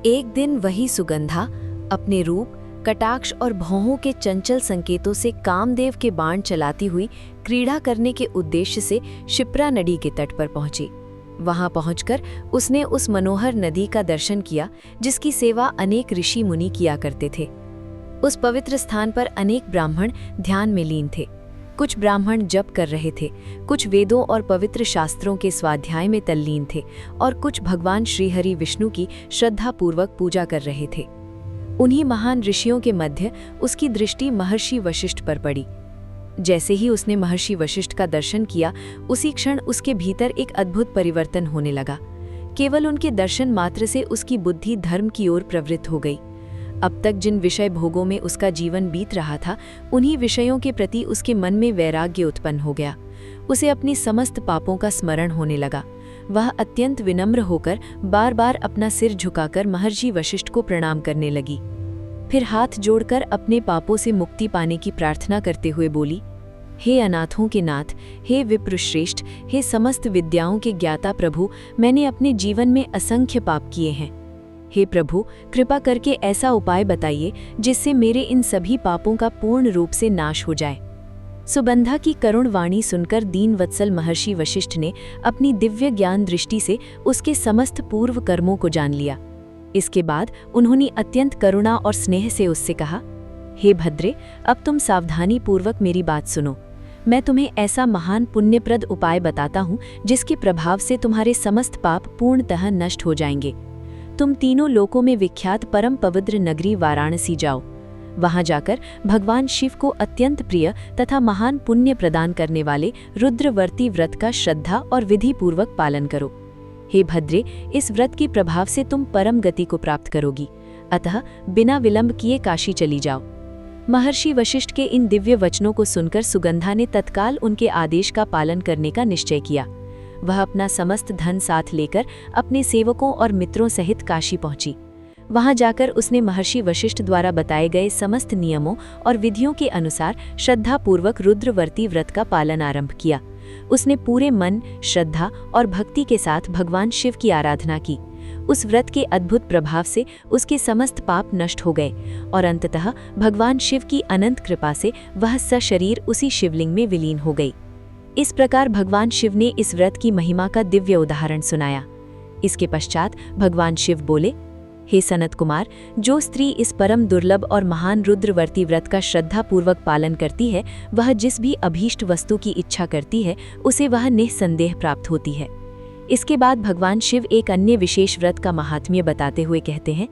एक दिन वही सुगंधा अपने रूप, कटाक्ष और भौहों के चंचल संकेतों से कामदेव के बाण चलाती हुई क्रीड़ा करने के उद्देश्य से शिप्रा नदी के तट पर पहुंची। वहां पहुंचकर उसने उस मनोहर नदी का दर्शन किया जिसकी सेवा अनेक ऋषि मुनि किया करते थे। उस पवित्र स्थान पर अनेक ब्राह्मण ध्यान में लीन थे। कुछ ब्राह्मण जप कर रहे थे, कुछ वेदों और पवित्र शास्त्रों के स्वाध्याय में तल्लीन थे और कुछ भगवान श्रीहरि विष्णु की श्रद्धापूर्वक पूजा कर रहे थे। उन्हीं महान ऋषियों के मध्य उसकी दृष्टि महर्षि वशिष्ठ पर पड़ी। जैसे ही उसने महर्षि वशिष्ठ का दर्शन किया, उसी क्षण उसके भीतर एक अद्भुत परिवर्तन होने लगा। केवल उनके दर्शन मात्र से उसकी बुद्धि धर्म की ओर प्रवृत्त हो गई। अब तक जिन विषय भोगों में उसका जीवन बीत रहा था, उन्हीं विषयों के प्रति उसके मन में वैराग्य उत्पन्न हो गया। उसे अपनी समस्त पापों का स्मरण होने लगा। वह अत्यंत विनम्र होकर बार बार अपना सिर झुकाकर महर्षि वशिष्ठ को प्रणाम करने लगी। फिर हाथ जोड़कर अपने पापों से मुक्ति पाने की प्रार्थना करते हुए बोली, हे अनाथों के नाथ, हे विप्रश्रेष्ठ, हे समस्त विद्याओं के ज्ञाता प्रभु, मैंने अपने जीवन में असंख्य पाप किए हैं। हे प्रभु, कृपा करके ऐसा उपाय बताइए जिससे मेरे इन सभी पापों का पूर्ण रूप से नाश हो जाए। सुगंधा की करुण वाणी सुनकर दीनवत्सल महर्षि वशिष्ठ ने अपनी दिव्य ज्ञान दृष्टि से उसके समस्त पूर्व कर्मों को जान लिया। इसके बाद उन्होंने अत्यंत करुणा और स्नेह से उससे कहा, हे भद्रे, अब तुम सावधानी पूर्वक मेरी बात सुनो। मैं तुम्हें ऐसा महान पुण्यप्रद उपाय बताता हूँ जिसके प्रभाव से तुम्हारे समस्त पाप पूर्णतः नष्ट हो जाएंगे। तुम तीनों लोकों में विख्यात परम पवित्र नगरी वाराणसी जाओ। वहां जाकर भगवान शिव को अत्यंत प्रिय तथा महान पुण्य प्रदान करने वाले रुद्रवर्ती व्रत का श्रद्धा और विधि पूर्वक पालन करो। हे भद्रे, इस व्रत के प्रभाव से तुम परम गति को प्राप्त करोगी, अतः बिना विलंब किए काशी चली जाओ। महर्षि वशिष्ठ के इन दिव्य वचनों को सुनकर सुगंधा ने तत्काल उनके आदेश का पालन करने का निश्चय किया। वह अपना समस्त धन साथ लेकर अपने सेवकों और मित्रों सहित काशी पहुंची। वहां जाकर उसने महर्षि वशिष्ठ द्वारा बताए गए समस्त नियमों और विधियों के अनुसार श्रद्धापूर्वक रुद्रवर्ती व्रत का पालन आरंभ किया। उसने पूरे मन, श्रद्धा और भक्ति के साथ भगवान शिव की आराधना की। उस व्रत के अद्भुत प्रभाव से उसके समस्त पाप नष्ट हो गए और अंततः भगवान शिव की अनंत कृपा से वह सशरीर उसी शिवलिंग में विलीन हो गई। इस प्रकार भगवान शिव ने इस व्रत की महिमा का दिव्य उदाहरण सुनाया। इसके पश्चात भगवान शिव बोले, हे सनत कुमार, जो स्त्री इस परम दुर्लभ और महान रुद्रवर्ती व्रत का श्रद्धापूर्वक पालन करती है, वह जिस भी अभीष्ट वस्तु की इच्छा करती है उसे वह निःसंदेह प्राप्त होती है। इसके बाद भगवान शिव एक अन्य विशेष व्रत का महात्म्य बताते हुए कहते हैं,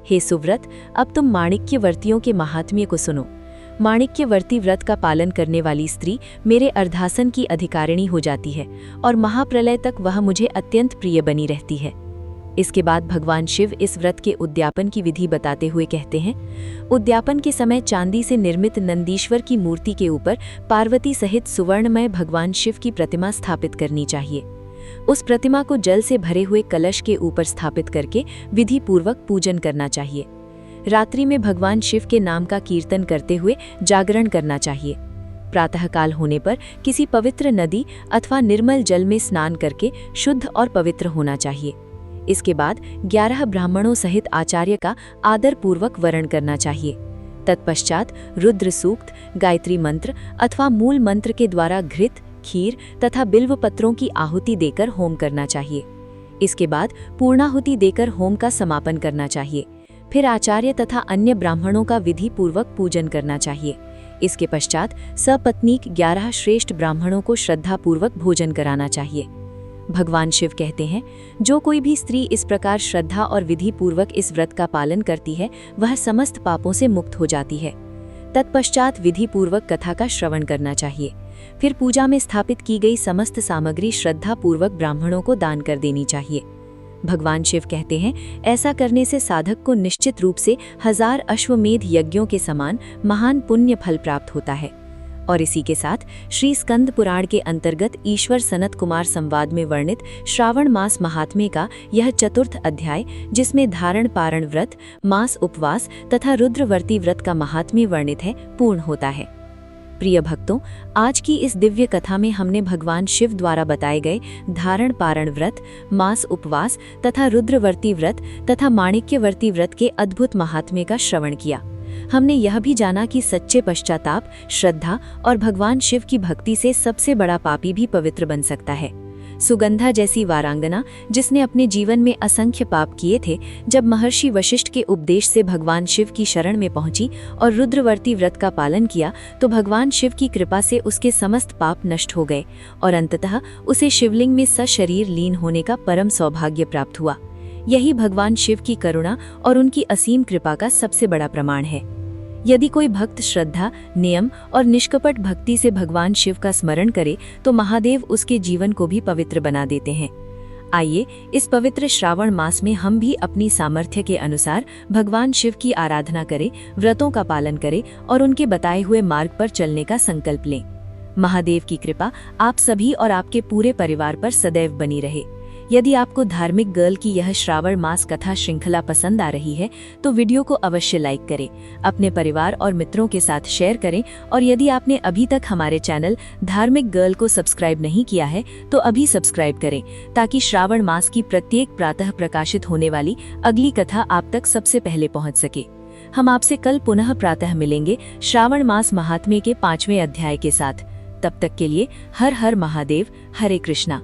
हे सुव्रत, अब तुम माणिक्यवर्तियों के महात्म्य को सुनो। माणिक्यवर्ती व्रत का पालन करने वाली स्त्री मेरे अर्धासन की अधिकारिणी हो जाती है और महाप्रलय तक वह मुझे अत्यंत प्रिय बनी रहती है। इसके बाद भगवान शिव इस व्रत के उद्यापन की विधि बताते हुए कहते हैं, उद्यापन के समय चांदी से निर्मित नंदीश्वर की मूर्ति के ऊपर पार्वती सहित सुवर्णमय भगवान शिव की प्रतिमा स्थापित करनी चाहिए। उस प्रतिमा को जल से भरे हुए कलश के ऊपर स्थापित करके विधि पूर्वक पूजन करना चाहिए। रात्रि में भगवान शिव के नाम का कीर्तन करते हुए जागरण करना चाहिए। प्रातःकाल होने पर किसी पवित्र नदी अथवा निर्मल जल में स्नान करके शुद्ध और पवित्र होना चाहिए। इसके बाद 11 ब्राह्मणों सहित आचार्य का आदर पूर्वक वरण करना चाहिए। तत्पश्चात रुद्र सूक्त, गायत्री मंत्र अथवा मूल मंत्र के द्वारा घृत, खीर तथा बिल्व पत्रों की आहुति देकर होम करना चाहिए। इसके बाद पूर्णाहुति देकर होम का समापन करना चाहिए। फिर आचार्य तथा अन्य ब्राह्मणों का विधि पूर्वक पूजन करना चाहिए। इसके पश्चात सपत्नीक 11 श्रेष्ठ ब्राह्मणों को श्रद्धापूर्वक भोजन कराना चाहिए। भगवान शिव कहते हैं, जो कोई भी स्त्री इस प्रकार श्रद्धा और विधि पूर्वक इस व्रत का पालन करती है, वह समस्त पापों से मुक्त हो जाती है। तत्पश्चात विधि पूर्वक कथा का श्रवण करना चाहिए। फिर पूजा में स्थापित की गई समस्त सामग्री श्रद्धा पूर्वक ब्राह्मणों को दान कर देनी चाहिए। भगवान शिव कहते हैं, ऐसा करने से साधक को निश्चित रूप से 1000 अश्वमेध यज्ञों के समान महान पुण्य फल प्राप्त होता है। और इसी के साथ श्री स्कंद पुराण के अंतर्गत ईश्वर सनत कुमार संवाद में वर्णित श्रावण मास महात्म्य का यह चतुर्थ अध्याय, जिसमें धारण पारण व्रत, मास उपवास तथा रुद्रवर्ती व्रत का महात्म्य वर्णित है, पूर्ण होता है। प्रिय भक्तों, आज की इस दिव्य कथा में हमने भगवान शिव द्वारा बताए गए धारण पारण व्रत, मास उपवास तथा रुद्रवर्ती व्रत तथा माणिक्यवर्ती व्रत के अद्भुत महात्म्य का श्रवण किया। हमने यह भी जाना कि सच्चे पश्चाताप, श्रद्धा और भगवान शिव की भक्ति से सबसे बड़ा पापी भी पवित्र बन सकता है। सुगंधा जैसी वारांगना, जिसने अपने जीवन में असंख्य पाप किए थे, जब महर्षि वशिष्ठ के उपदेश से भगवान शिव की शरण में पहुंची और रुद्रवर्ती व्रत का पालन किया, तो भगवान शिव की कृपा से उसके समस्त पाप नष्ट हो गए और अंततः उसे शिवलिंग में सशरीर लीन होने का परम सौभाग्य प्राप्त हुआ। यही भगवान शिव की करुणा और उनकी असीम कृपा का सबसे बड़ा प्रमाण है। यदि कोई भक्त श्रद्धा, नियम और निष्कपट भक्ति से भगवान शिव का स्मरण करे तो महादेव उसके जीवन को भी पवित्र बना देते हैं। आइए इस पवित्र श्रावण मास में हम भी अपनी सामर्थ्य के अनुसार भगवान शिव की आराधना करें, व्रतों का पालन करें और उनके बताए हुए मार्ग पर चलने का संकल्प लें। महादेव की कृपा आप सभी और आपके पूरे परिवार पर सदैव बनी रहे। यदि आपको धार्मिक गर्ल की यह श्रावण मास कथा श्रृंखला पसंद आ रही है तो वीडियो को अवश्य लाइक करें, अपने परिवार और मित्रों के साथ शेयर करें और यदि आपने अभी तक हमारे चैनल धार्मिक गर्ल को सब्सक्राइब नहीं किया है तो अभी सब्सक्राइब करें, ताकि श्रावण मास की प्रत्येक प्रातः प्रकाशित होने वाली अगली कथा आप तक सबसे पहले पहुंच सके। हम आपसे कल पुनः प्रातः मिलेंगे श्रावण मास महात्म्य के 5वें अध्याय के साथ। तब तक के लिए हर हर महादेव, हरे कृष्णा।